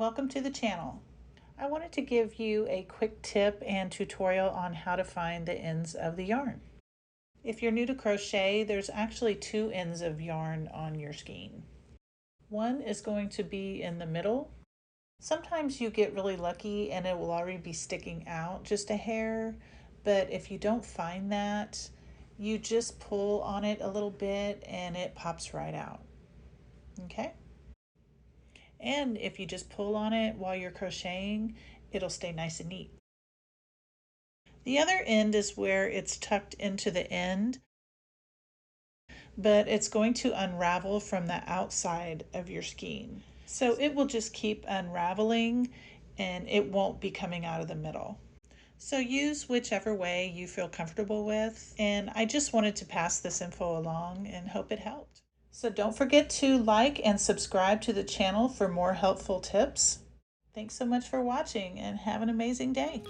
welcome to the channel. I wanted to give you a quick tip and tutorial on how to find the ends of the yarn. If you're new to crochet, there's actually two ends of yarn on your skein. One is going to be in the middle. Sometimes you get really lucky and it will already be sticking out just a hair, but if you don't find that, you just pull on it a little bit and it pops right out. Okay? And if you just pull on it while you're crocheting, it'll stay nice and neat. The other end is where it's tucked into the end, but it's going to unravel from the outside of your skein. So it will just keep unraveling and it won't be coming out of the middle. So use whichever way you feel comfortable with. And I just wanted to pass this info along and hope it helped. So don't forget to like and subscribe to the channel for more helpful tips. Thanks so much for watching and have an amazing day.